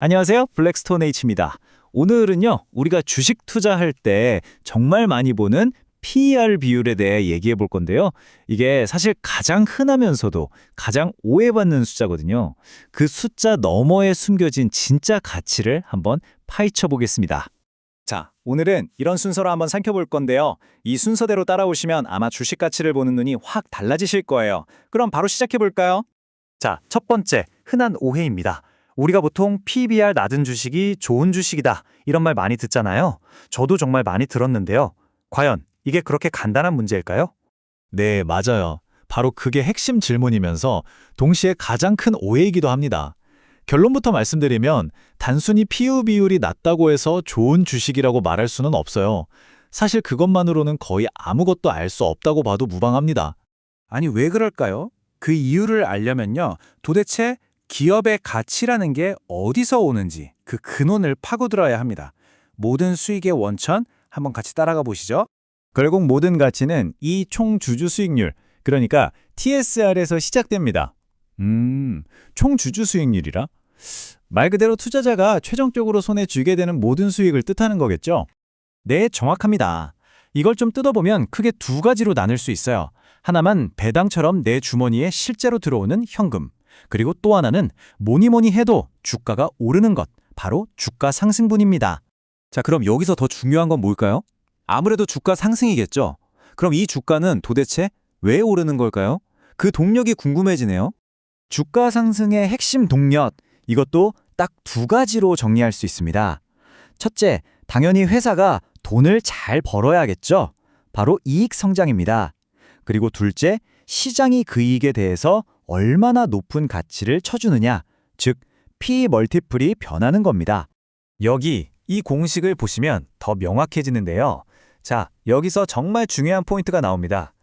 안녕하세요. 블랙스톤 H입니다. 오늘은요, 우리가 주식 투자할 때 정말 많이 보는 PER 비율에 대해 얘기해 볼 건데요. 이게 사실 가장 흔하면서도 가장 오해받는 숫자거든요. 그 숫자 너머에 숨겨진 진짜 가치를 한번 파헤쳐 보겠습니다. 자, 오늘은 이런 순서로 한번 살펴볼 건데요. 이 순서대로 따라오시면 아마 주식 가치를 보는 눈이 확 달라지실 거예요. 그럼 바로 시작해 볼까요? 자, 첫 번째, 흔한 오해입니다. 우리가 보통 PBR 낮은 주식이 좋은 주식이다, 이런 말 많이 듣잖아요. 저도 정말 많이 들었는데요. 과연 이게 그렇게 간단한 문제일까요? 네, 맞아요. 바로 그게 핵심 질문이면서 동시에 가장 큰 오해이기도 합니다. 결론부터 말씀드리면 단순히 PU 비율이 낮다고 해서 좋은 주식이라고 말할 수는 없어요. 사실 그것만으로는 거의 아무것도 알 수 없다고 봐도 무방합니다. 아니, 왜 그럴까요? 그 이유를 알려면요. 도대체 기업의 가치라는 게 어디서 오는지 그 근원을 파고들어야 합니다. 모든 수익의 원천 한번 같이 따라가 보시죠. 결국 모든 가치는 이 총 주주 수익률, 그러니까 TSR에서 시작됩니다. 총 주주 수익률이라? 말 그대로 투자자가 최종적으로 손에 쥐게 되는 모든 수익을 뜻하는 거겠죠? 네, 정확합니다. 이걸 좀 뜯어보면 크게 두 가지로 나눌 수 있어요. 하나만 배당처럼 내 주머니에 실제로 들어오는 현금. 그리고 또 하나는 뭐니 해도 주가가 오르는 것, 바로 주가 상승분입니다. 자, 그럼 여기서 더 중요한 건 뭘까요? 아무래도 주가 상승이겠죠. 그럼 이 주가는 도대체 왜 오르는 걸까요? 그 동력이 궁금해지네요. 주가 상승의 핵심 동력, 이것도 딱 두 가지로 정리할 수 있습니다. 첫째, 당연히 회사가 돈을 잘 벌어야겠죠. 바로 이익 성장입니다. 그리고 둘째, 시장이 그 이익에 대해서 얼마나 높은 가치를 쳐주느냐, 즉 P 멀티플이 변하는 겁니다. 여기 이 공식을 보시면 더 명확해지는데요. 자, 여기서 정말 중요한 포인트가 나옵니다.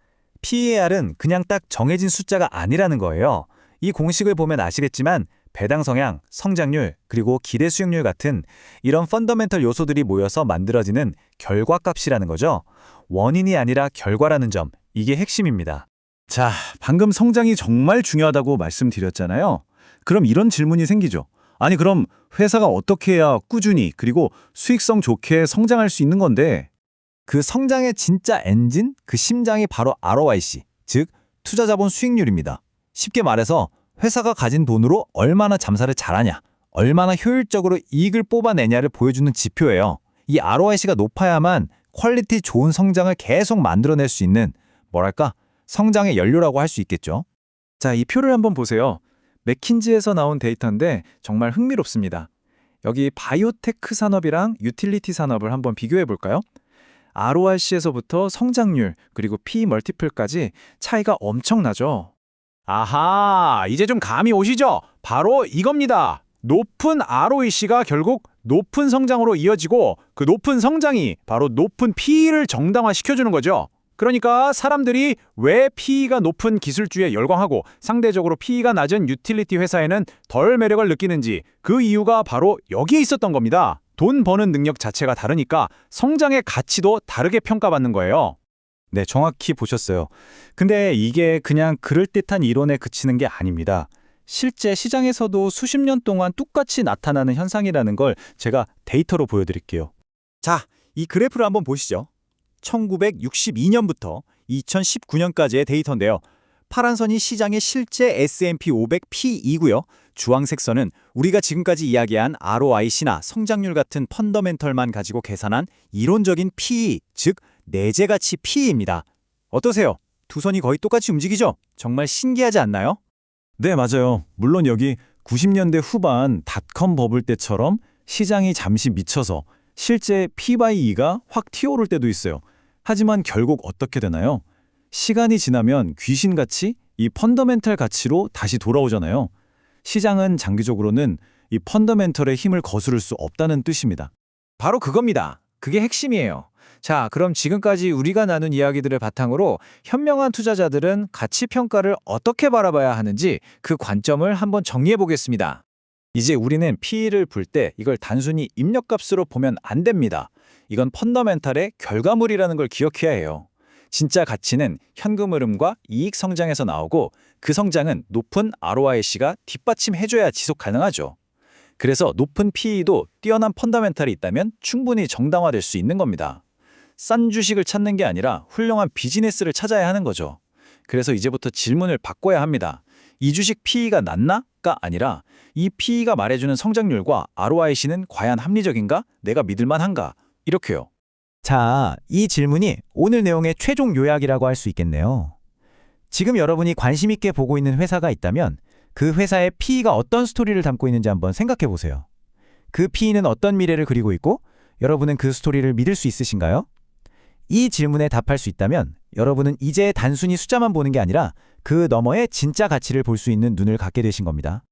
PER은 그냥 딱 정해진 숫자가 아니라는 거예요. 이 공식을 보면 아시겠지만 배당 성향, 성장률, 그리고 기대 수익률 같은 이런 펀더멘털 요소들이 모여서 만들어지는 결과값이라는 거죠. 원인이 아니라 결과라는 점, 이게 핵심입니다. 자, 방금 성장이 정말 중요하다고 말씀드렸잖아요. 그럼 이런 질문이 생기죠. 아니, 그럼 회사가 어떻게 해야 꾸준히 그리고 수익성 좋게 성장할 수 있는 건데? 그 성장의 진짜 엔진, 그 심장이 바로 ROIC, 즉 투자자본 수익률입니다. 쉽게 말해서 회사가 가진 돈으로 얼마나 잠사를 잘하냐, 얼마나 효율적으로 이익을 뽑아내냐를 보여주는 지표예요. 이 ROIC가 높아야만 퀄리티 좋은 성장을 계속 만들어낼 수 있는, 뭐랄까, 성장의 연료라고 할 수 있겠죠. 자, 이 표를 한번 보세요. 맥킨지에서 나온 데이터인데 정말 흥미롭습니다. 여기 바이오테크 산업이랑 유틸리티 산업을 한번 비교해 볼까요? ROIC에서부터 성장률, 그리고 P 멀티플까지 차이가 엄청나죠. 아하, 이제 좀 감이 오시죠? 바로 이겁니다. 높은 ROIC가 결국 높은 성장으로 이어지고 그 높은 성장이 바로 높은 PE를 정당화시켜주는 거죠. 그러니까 사람들이 왜 PE가 높은 기술주에 열광하고 상대적으로 PE가 낮은 유틸리티 회사에는 덜 매력을 느끼는지, 그 이유가 바로 여기에 있었던 겁니다. 돈 버는 능력 자체가 다르니까 성장의 가치도 다르게 평가받는 거예요. 네, 정확히 보셨어요. 근데 이게 그냥 그럴듯한 이론에 그치는 게 아닙니다. 실제 시장에서도 수십 년 동안 똑같이 나타나는 현상이라는 걸 제가 데이터로 보여드릴게요. 자, 이 그래프를 한번 보시죠. 1962년부터 2019년까지의 데이터인데요. 파란 선이 시장의 실제 S&P 500 P2고요. 주황색 선은 우리가 지금까지 이야기한 ROIC나 성장률 같은 펀더멘털만 가지고 계산한 이론적인 PE, 즉 내재 가치 PE입니다. 어떠세요? 두 선이 거의 똑같이 움직이죠? 정말 신기하지 않나요? 네, 맞아요. 물론 여기 90년대 후반 닷컴 버블 때처럼 시장이 잠시 미쳐서 실제 P/E가 확 튀어오를 때도 있어요. 하지만 결국 어떻게 되나요? 시간이 지나면 귀신같이 이 펀더멘털 가치로 다시 돌아오잖아요. 시장은 장기적으로는 이 펀더멘털의 힘을 거스를 수 없다는 뜻입니다. 바로 그겁니다. 그게 핵심이에요. 자, 그럼 지금까지 우리가 나눈 이야기들을 바탕으로 현명한 투자자들은 가치 평가를 어떻게 바라봐야 하는지 그 관점을 한번 정리해 보겠습니다. 이제 우리는 PE를 볼 때 이걸 단순히 입력값으로 보면 안 됩니다. 이건 펀더멘털의 결과물이라는 걸 기억해야 해요. 진짜 가치는 현금 흐름과 이익 성장에서 나오고 그 성장은 높은 ROIC가 뒷받침해줘야 지속 가능하죠. 그래서 높은 PE도 뛰어난 펀더멘탈이 있다면 충분히 정당화될 수 있는 겁니다. 싼 주식을 찾는 게 아니라 훌륭한 비즈니스를 찾아야 하는 거죠. 그래서 이제부터 질문을 바꿔야 합니다. 이 주식 PE가 낮나?가 아니라 이 PE가 말해주는 성장률과 ROIC는 과연 합리적인가? 내가 믿을만한가? 이렇게요. 자, 이 질문이 오늘 내용의 최종 요약이라고 할 수 있겠네요. 지금 여러분이 관심 있게 보고 있는 회사가 있다면 그 회사의 PE가 어떤 스토리를 담고 있는지 한번 생각해 보세요. 그 PE는 어떤 미래를 그리고 있고 여러분은 그 스토리를 믿을 수 있으신가요? 이 질문에 답할 수 있다면 여러분은 이제 단순히 숫자만 보는 게 아니라 그 너머의 진짜 가치를 볼 수 있는 눈을 갖게 되신 겁니다.